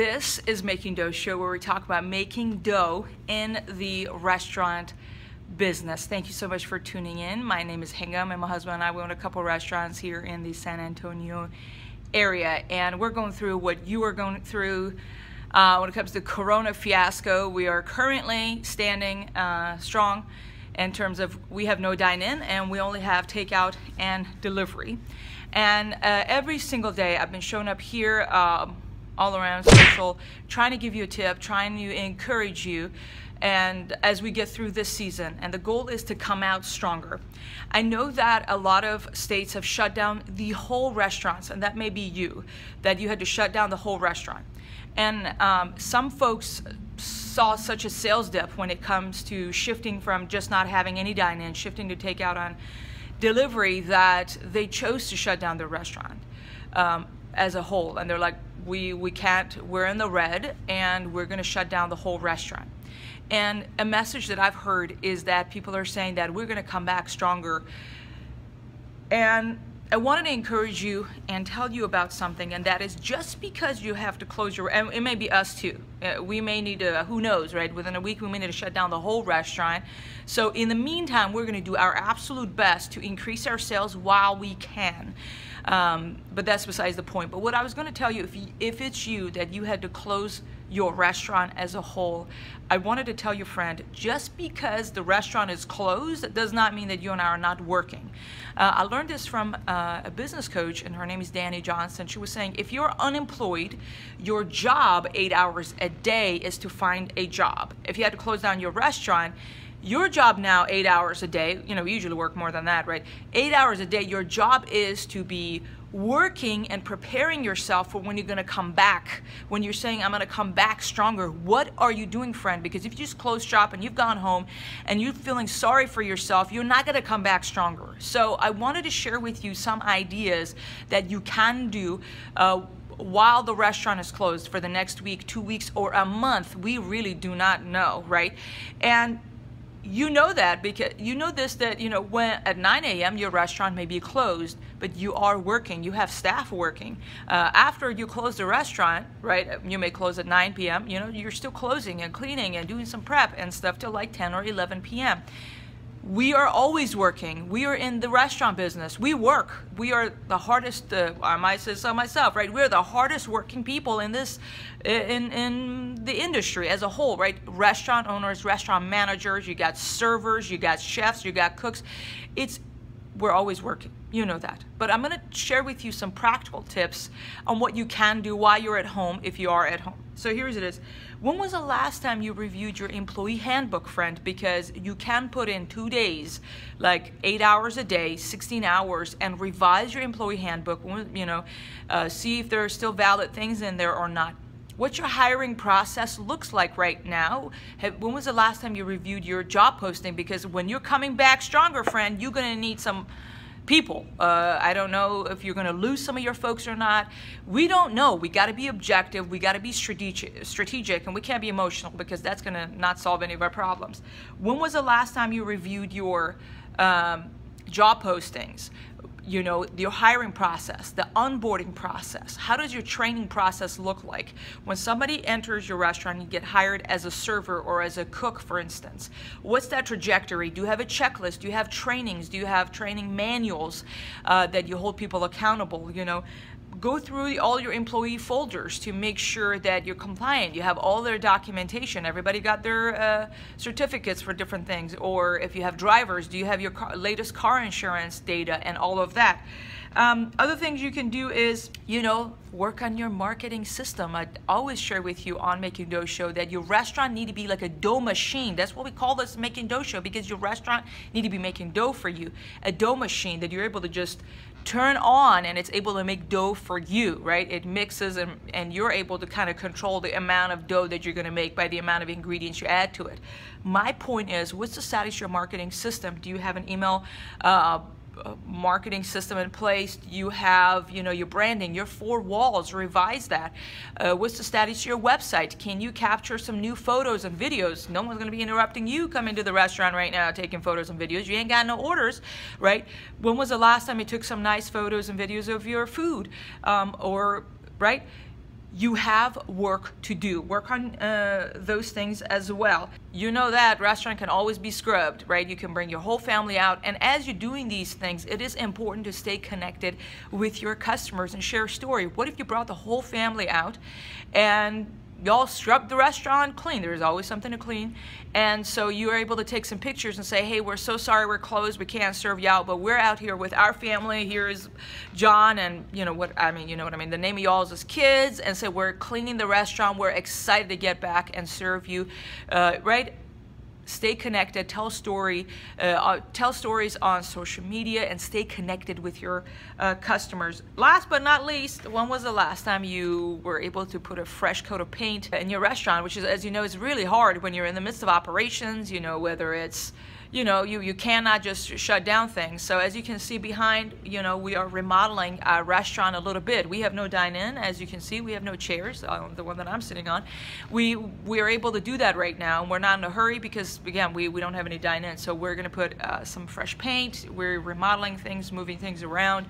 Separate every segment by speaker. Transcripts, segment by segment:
Speaker 1: This is Making Dough Show, where we talk about making dough in the restaurant business. Thank you so much for tuning in. My name is Hingam, and my husband and I own a couple restaurants here in the San Antonio area, and we're going through what you are going through when it comes to Corona fiasco. We are currently standing strong in terms of we have no dine-in and we only have takeout and delivery. And every single day I've been showing up here all around social, trying to give you a tip, trying to encourage you, and as we get through this season, and the goal is to come out stronger. I know that a lot of states have shut down the whole restaurants, and that may be you, that you had to shut down the whole restaurant. And some folks saw such a sales dip when it comes to shifting from just not having any dine-in, shifting to takeout on delivery, that they chose to shut down their restaurant as a whole. And they're like, we can't, we're in the red and we're gonna shut down the whole restaurant. And a message that I've heard is that people are saying that we're gonna come back stronger. And I wanted to encourage you and tell you about something, and that is just because you have to close your, and it may be us too, we may need to, who knows, right? Within a week we may need to shut down the whole restaurant. So in the meantime, we're gonna do our absolute best to increase our sales while we can. But that's besides the point. But what I was gonna tell you, if it's you that you had to close your restaurant as a whole, I wanted to tell you, friend, just because the restaurant is closed, that does not mean that you and I are not working. I learned this from a business coach, and her name is Danny Johnson. She was saying, if you're unemployed, your job 8 hours a day is to find a job. If you had to close down your restaurant, your job now 8 hours a day, you know, we usually work more than that, right? 8 hours a day, your job is to be working and preparing yourself for when you're gonna come back. When you're saying, I'm gonna come back stronger, what are you doing, friend? Because if you just close shop and you've gone home and you're feeling sorry for yourself, you're not gonna come back stronger. So I wanted to share with you some ideas that you can do while the restaurant is closed for the next week, 2 weeks, or a month. We really do not know, right? And you know that because you know this, that, you know, when at 9 a.m. your restaurant may be closed, but you are working, you have staff working. After you close the restaurant, right, you may close at 9 p.m., you know, you're still closing and cleaning and doing some prep and stuff till like 10 or 11 p.m. We are always working. We are in the restaurant business. We work. We are the hardest, I might say so myself, right? We're the hardest working people in this, in the industry as a whole, right? Restaurant owners, restaurant managers, you got servers, you got chefs, you got cooks. We're always working. You know that. But I'm going to share with you some practical tips on what you can do while you're at home, if you are at home. So here it is. When was the last time you reviewed your employee handbook, friend? Because you can put in 2 days, like 8 hours a day, 16 hours, and revise your employee handbook, you know, see if there are still valid things in there or not. What your hiring process looks like right now. When was the last time you reviewed your job posting? Because when you're coming back stronger, friend, you're going to need some people. I don't know if you're going to lose some of your folks or not. We don't know. We got to be objective. We got to be strategic, and we can't be emotional, because that's going to not solve any of our problems. When was the last time you reviewed your job postings? You know, your hiring process, the onboarding process. How does your training process look like? When somebody enters your restaurant, you get hired as a server or as a cook, for instance. What's that trajectory? Do you have a checklist? Do you have trainings? Do you have training manuals that you hold people accountable? You know, go through all your employee folders to make sure that you're compliant. You have all their documentation. Everybody got their certificates for different things. Or if you have drivers, do you have your latest car insurance data and all of that? Other things you can do is, you know, work on your marketing system. I always share with you on Making Dough Show that your restaurant need to be like a dough machine. That's what we call this Making Dough Show, because your restaurant need to be making dough for you. A dough machine that you're able to just turn on, and it's able to make dough for you, right? It mixes, and you're able to kind of control the amount of dough that you're going to make by the amount of ingredients you add to it. My point is, what's the status of your marketing system? Do you have an email marketing system in place? You have, you know, your branding, your 4 walls, revise that. What's the status of your website? Can you capture some new photos and videos? No one's going to be interrupting you coming to the restaurant right now taking photos and videos. You ain't got no orders, right? When was the last time you took some nice photos and videos of your food? Right? you have work to do. Work on those things as well. You know that restaurant can always be scrubbed, right? You can bring your whole family out, and as you're doing these things, it is important to stay connected with your customers and share a story. What if you brought the whole family out and y'all scrubbed the restaurant clean? There's always something to clean. And so you are able to take some pictures and say, hey, we're so sorry we're closed, we can't serve you out, but we're out here with our family. Here is John, and you know what I mean, the name of y'all is kids, and say we're cleaning the restaurant, we're excited to get back and serve you, right? Stay connected, tell stories on social media, and stay connected with your customers. Last but not least, when was the last time you were able to put a fresh coat of paint in your restaurant, which is, as you know, is really hard when you're in the midst of operations, you know, whether it's, you know, you cannot just shut down things. So as you can see behind, you know, we are remodeling our restaurant a little bit. We have no dine-in, as you can see. We have no chairs, the one that I'm sitting on. We are able to do that right now, and we're not in a hurry because, again, we don't have any dine-in. So we're going to put some fresh paint. We're remodeling things, moving things around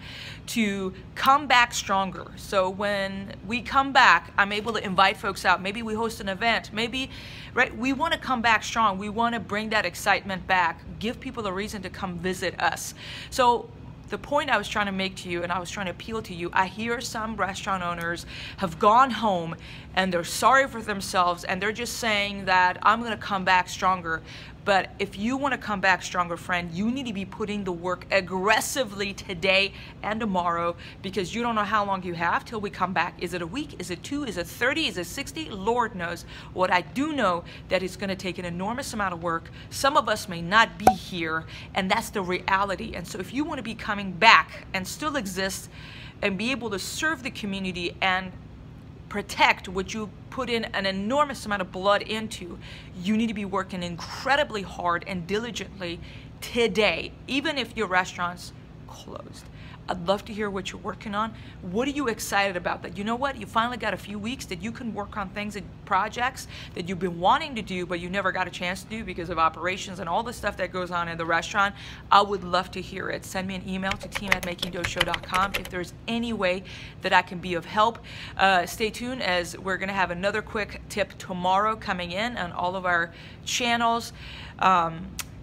Speaker 1: to come back stronger. So when we come back, I'm able to invite folks out. Maybe we host an event. Maybe, right, we want to come back strong. We want to bring that excitement back. Give people a reason to come visit us. So the point I was trying to make to you, and I was trying to appeal to you, I hear some restaurant owners have gone home and they're sorry for themselves, and they're just saying that I'm going to come back stronger. But if you want to come back stronger, friend, you need to be putting the work aggressively today and tomorrow, because you don't know how long you have till we come back. Is it a week? Is it 2? Is it 30? Is it 60? Lord knows. What I do know, that it's going to take an enormous amount of work. Some of us may not be here, and that's the reality. And so if you want to be coming back and still exist and be able to serve the community and protect what you put in an enormous amount of blood into, you need to be working incredibly hard and diligently today, even if your restaurant's closed. I'd love to hear what you're working on. What are you excited about? That, you know what, you finally got a few weeks that you can work on things and projects that you've been wanting to do, but you never got a chance to do because of operations and all the stuff that goes on in the restaurant. I would love to hear it. Send me an email to team@makingdough.com if there's any way that I can be of help. Stay tuned, as we're gonna have another quick tip tomorrow coming in on all of our channels.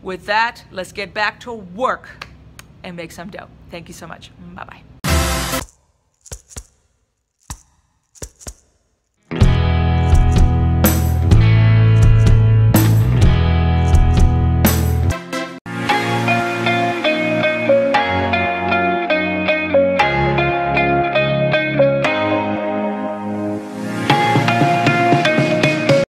Speaker 1: With that, let's get back to work and make some dough. Thank you so much. Bye-bye.